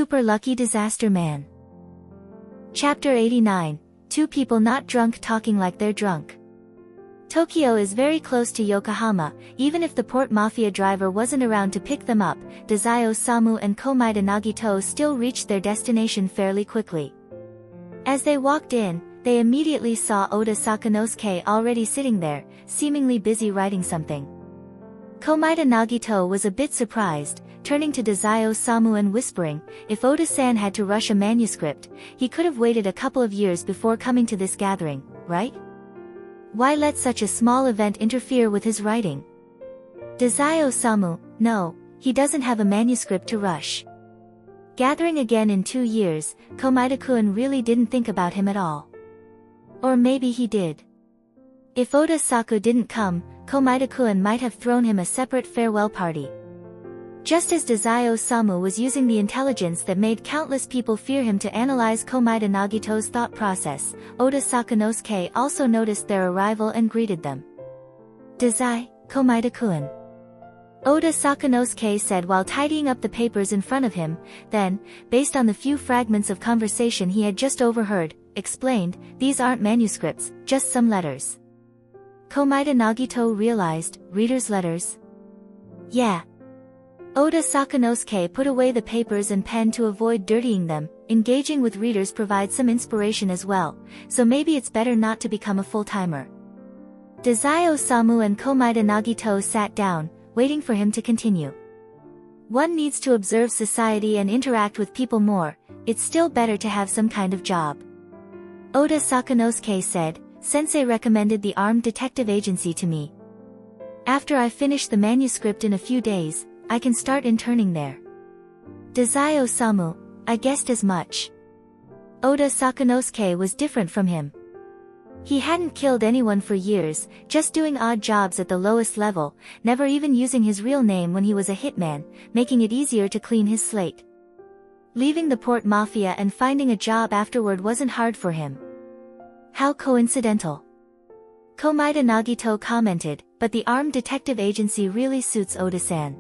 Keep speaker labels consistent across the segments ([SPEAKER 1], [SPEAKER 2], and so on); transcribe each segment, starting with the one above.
[SPEAKER 1] Super Lucky Disaster Man. Chapter 89, Two People Not Drunk Talking Like They're Drunk. Tokyo is very close to Yokohama. Even if the port mafia driver wasn't around to pick them up, Dazai Osamu and Komaeda Nagito still reached their destination fairly quickly. As they walked in, they immediately saw Oda Sakanosuke already sitting there, seemingly busy writing something. Komaeda Nagito was a bit surprised, turning to Dazai Osamu and whispering, if Oda-san had to rush a manuscript, he could have waited a couple of years before coming to this gathering, right? Why let such a small event interfere with his writing? Dazai Osamu, no, he doesn't have a manuscript to rush. Gathering again in 2 years, Komaeda-kun really didn't think about him at all. Or maybe he did. If Oda Saku didn't come, Komaeda-kun might have thrown him a separate farewell party. Just as Dazai Osamu was using the intelligence that made countless people fear him to analyze Komaeda Nagito's thought process, Oda Sakanosuke also noticed their arrival and greeted them. Dazai, Komaeda-kun. Oda Sakanosuke said while tidying up the papers in front of him, then, based on the few fragments of conversation he had just overheard, explained, these aren't manuscripts, just some letters. Komaeda Nagito realized, readers' letters? Yeah. Oda Sakanosuke put away the papers and pen to avoid dirtying them. Engaging with readers provides some inspiration as well, so maybe it's better not to become a full-timer. Dazai Osamu and Komaeda Nagito sat down, waiting for him to continue. One needs to observe society and interact with people more, it's still better to have some kind of job. Oda Sakanosuke said, Sensei recommended the Armed Detective Agency to me. After I finish the manuscript in a few days, I can start interning there. Dazai Osamu, I guessed as much. Oda Sakanosuke was different from him. He hadn't killed anyone for years, just doing odd jobs at the lowest level, never even using his real name when he was a hitman, making it easier to clean his slate. Leaving the port mafia and finding a job afterward wasn't hard for him. How coincidental. Komaeda Nagito commented, but the Armed Detective Agency really suits Oda-san.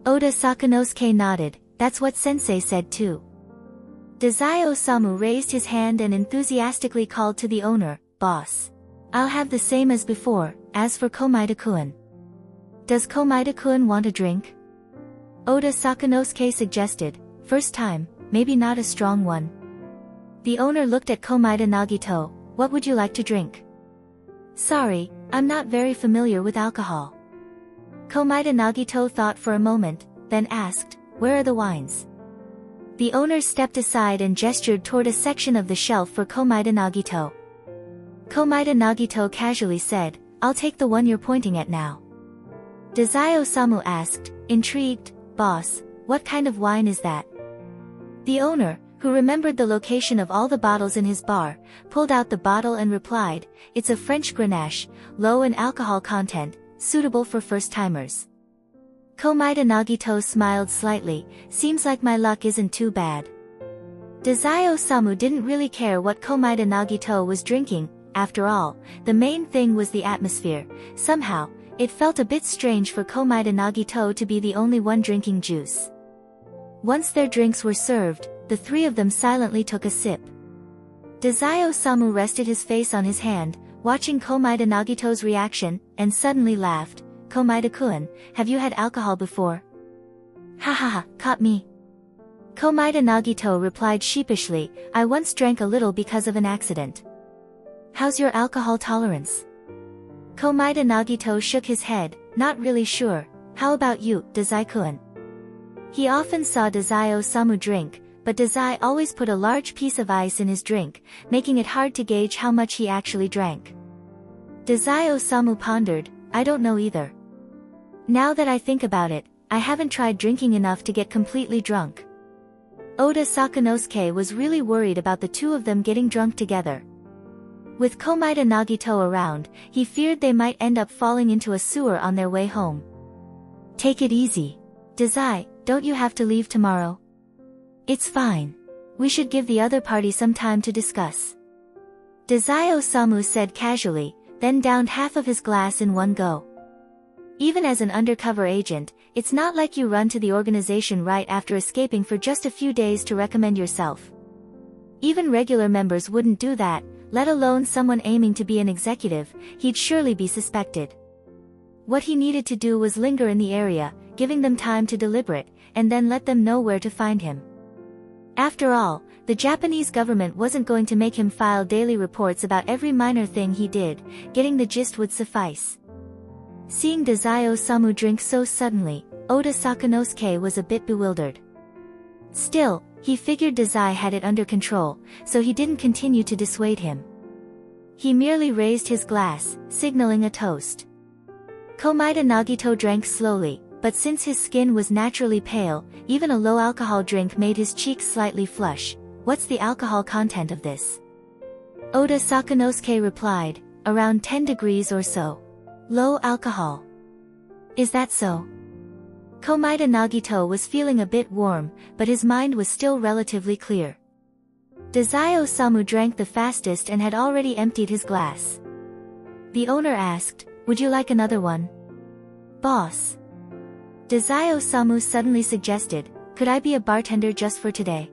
[SPEAKER 1] Oda Sakanosuke nodded, that's what Sensei said too. Dazai Osamu raised his hand and enthusiastically called to the owner, boss. I'll have the same as before. As for Komaeda-kun. Does Komaeda-kun want a drink? Oda Sakanosuke suggested, first time, maybe not a strong one. The owner looked at Komaeda Nagito, what would you like to drink? Sorry, I'm not very familiar with alcohol. Komaeda Nagito thought for a moment, then asked, where are the wines? The owner stepped aside and gestured toward a section of the shelf for Komaeda Nagito. Komaeda Nagito casually said, I'll take the one you're pointing at now. Dazai Osamu asked, intrigued, boss, what kind of wine is that? The owner, who remembered the location of all the bottles in his bar, pulled out the bottle and replied, it's a French Grenache, low in alcohol content, suitable for first-timers. Komaeda Nagito smiled slightly, seems like my luck isn't too bad. Dazai Osamu didn't really care what Komaeda Nagito was drinking, after all, the main thing was the atmosphere. Somehow, it felt a bit strange for Komaeda Nagito to be the only one drinking juice. Once their drinks were served, the three of them silently took a sip. Dazai Osamu rested his face on his hand, watching Komaeda Nagito's reaction, and suddenly laughed. Komaeda-kun, have you had alcohol before? Ha ha ha, caught me. Komaeda Nagito replied sheepishly, I once drank a little because of an accident. How's your alcohol tolerance? Komaeda Nagito shook his head, not really sure. How about you, Dazai-kun? He often saw Dazai Osamu drink, but Dazai always put a large piece of ice in his drink, making it hard to gauge how much he actually drank. Dazai Osamu pondered, I don't know either. Now that I think about it, I haven't tried drinking enough to get completely drunk. Oda Sakanosuke was really worried about the two of them getting drunk together. With Komaeda Nagito around, he feared they might end up falling into a sewer on their way home. Take it easy. Dazai, don't you have to leave tomorrow? It's fine. We should give the other party some time to discuss. Dazai Osamu said casually, then downed half of his glass in one go. Even as an undercover agent, It's not like you run to the organization right after escaping for just a few days to recommend yourself. Even regular members wouldn't do that, let alone someone aiming to be an executive. He'd surely be suspected. What he needed to do was linger in the area, giving them time to deliberate, and then let them know where to find him. After all, the Japanese government wasn't going to make him file daily reports about every minor thing he did. Getting the gist would suffice. Seeing Dazai Osamu drink so suddenly, Oda Sakanosuke was a bit bewildered. Still, he figured Dazai had it under control, so he didn't continue to dissuade him. He merely raised his glass, signaling a toast. Komaeda Nagito drank slowly, but since his skin was naturally pale, even a low-alcohol drink made his cheeks slightly flush. What's the alcohol content of this? Oda Sakanosuke replied, around 10 degrees or so. Low alcohol. Is that so? Komaeda Nagito was feeling a bit warm, but his mind was still relatively clear. Dazai Osamu drank the fastest and had already emptied his glass. The owner asked, would you like another one? Boss. Dazai Osamu suddenly suggested, could I be a bartender just for today?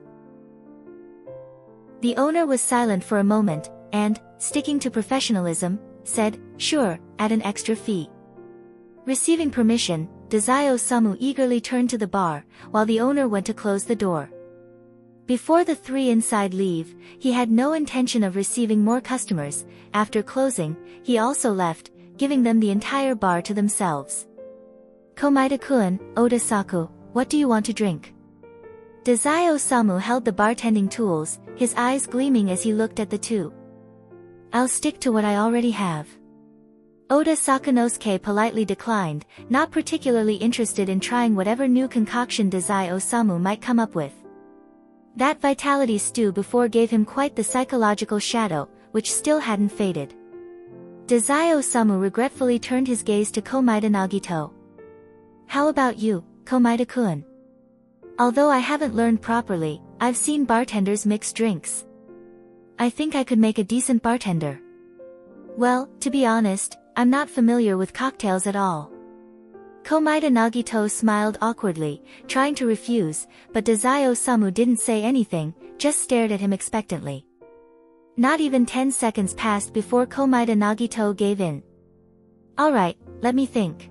[SPEAKER 1] The owner was silent for a moment, and, sticking to professionalism, said, sure, at an extra fee. Receiving permission, Dazai Osamu eagerly turned to the bar, while the owner went to close the door. Before the three inside leave, he had no intention of receiving more customers. After closing, he also left, giving them the entire bar to themselves. Komaeda-kun, Oda-saku, what do you want to drink? Dazai Osamu held the bartending tools, his eyes gleaming as he looked at the two. I'll stick to what I already have. Oda Sakanosuke politely declined, not particularly interested in trying whatever new concoction Dazai Osamu might come up with. That vitality stew before gave him quite the psychological shadow, which still hadn't faded. Dazai Osamu regretfully turned his gaze to Komaeda Nagito. How about you, Komaeda-kun? Although I haven't learned properly, I've seen bartenders mix drinks. I think I could make a decent bartender. Well, to be honest, I'm not familiar with cocktails at all. Komaeda Nagito smiled awkwardly, trying to refuse, but Dazai Osamu didn't say anything, just stared at him expectantly. Not even 10 seconds passed before Komaeda Nagito gave in. Alright, let me think.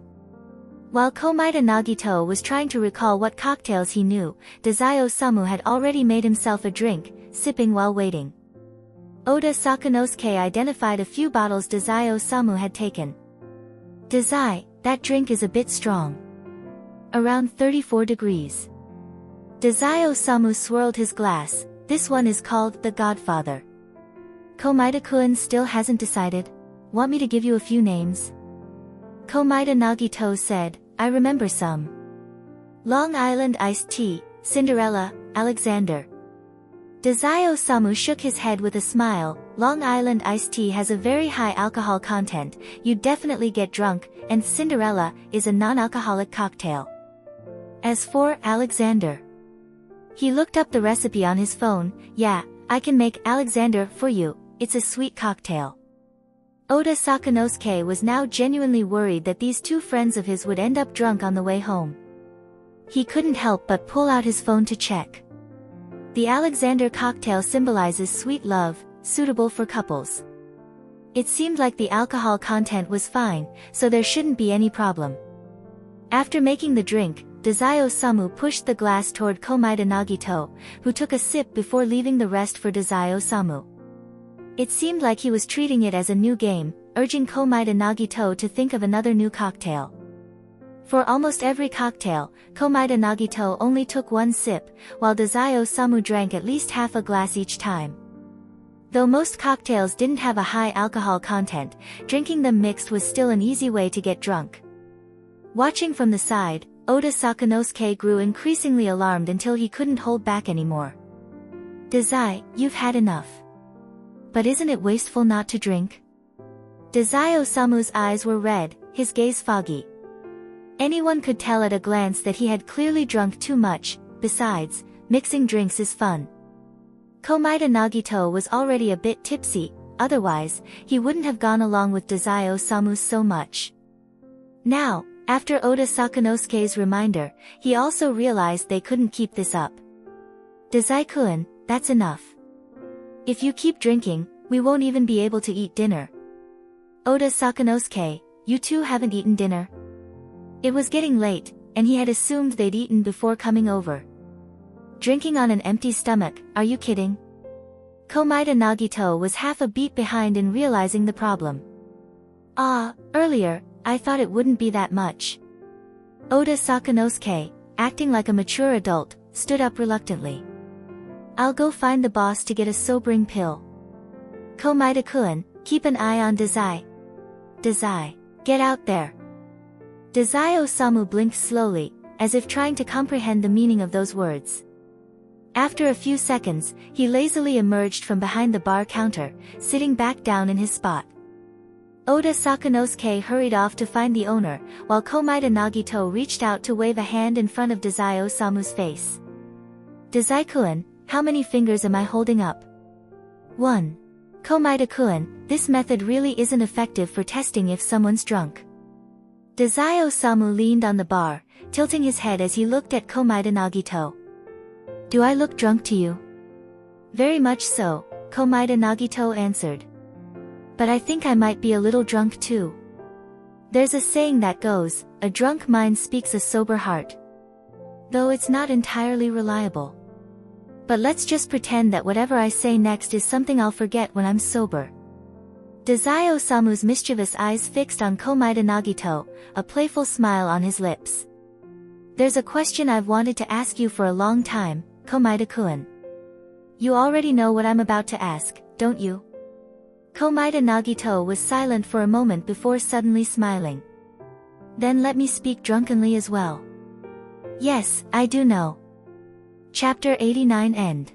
[SPEAKER 1] While Komaeda Nagito was trying to recall what cocktails he knew, Dazai Osamu had already made himself a drink, sipping while waiting. Oda Sakanosuke identified a few bottles Dazai Osamu had taken. Dazai, that drink is a bit strong. Around 34 degrees. Dazai Osamu swirled his glass. This one is called the Godfather. Komaeda-kun still hasn't decided. Want me to give you a few names? Komaeda Nagito said, I remember some. Long Island iced tea, Cinderella, Alexander. Dazai Osamu shook his head with a smile. Long Island iced tea has a very high alcohol content, you'd definitely get drunk, and Cinderella is a non-alcoholic cocktail. As for Alexander, he looked up the recipe on his phone. Yeah, I can make Alexander for you, it's a sweet cocktail. Oda Sakanosuke was now genuinely worried that these two friends of his would end up drunk on the way home. He couldn't help but pull out his phone to check. The Alexander cocktail symbolizes sweet love, suitable for couples. It seemed like the alcohol content was fine, so there shouldn't be any problem. After making the drink, Dazai Osamu pushed the glass toward Komaeda Nagito, who took a sip before leaving the rest for Dazai Osamu. It seemed like he was treating it as a new game, urging Komaeda Nagito to think of another new cocktail. For almost every cocktail, Komaeda Nagito only took one sip, while Dazai Osamu drank at least half a glass each time. Though most cocktails didn't have a high alcohol content, drinking them mixed was still an easy way to get drunk. Watching from the side, Oda Sakanosuke grew increasingly alarmed until he couldn't hold back anymore. Dazai, you've had enough. But isn't it wasteful not to drink? Dazai Osamu's eyes were red, his gaze foggy. Anyone could tell at a glance that he had clearly drunk too much. Besides, mixing drinks is fun. Komaeda Nagito was already a bit tipsy, otherwise, he wouldn't have gone along with Dazai Osamu so much. Now, After Oda Sakanosuke's reminder, he also realized they couldn't keep this up. Dazai-kun, that's enough. If you keep drinking, we won't even be able to eat dinner. Oda Sakanosuke, you two haven't eaten dinner? It was getting late, and he had assumed they'd eaten before coming over. Drinking on an empty stomach, are you kidding? Komaeda Nagito was half a beat behind in realizing the problem. Earlier, I thought it wouldn't be that much. Oda Sakanosuke, acting like a mature adult, stood up reluctantly. I'll go find the boss to get a sobering pill. Komaeda-kun, keep an eye on Dazai. Dazai, get out there. Dazai Osamu blinked slowly, as if trying to comprehend the meaning of those words. After a few seconds, he lazily emerged from behind the bar counter, sitting back down in his spot. Oda Sakanosuke hurried off to find the owner, while Komaeda Nagito reached out to wave a hand in front of Dazai Osamu's face. Dazai-kun, how many fingers am I holding up? 1. Komaeda-kun, this method really isn't effective for testing if someone's drunk. Dazai Osamu leaned on the bar, tilting his head as he looked at Komaeda Nagito. Do I look drunk to you? Very much so, Komaeda Nagito answered. But I think I might be a little drunk too. There's a saying that goes, a drunk mind speaks a sober heart. Though it's not entirely reliable. But let's just pretend that whatever I say next is something I'll forget when I'm sober. Dazai Osamu's mischievous eyes fixed on Komaeda Nagito, a playful smile on his lips. There's a question I've wanted to ask you for a long time, Komaeda-kun. You already know what I'm about to ask, don't you? Komaeda Nagito was silent for a moment before suddenly smiling. Then let me speak drunkenly as well. Yes, I do know. Chapter 89 End.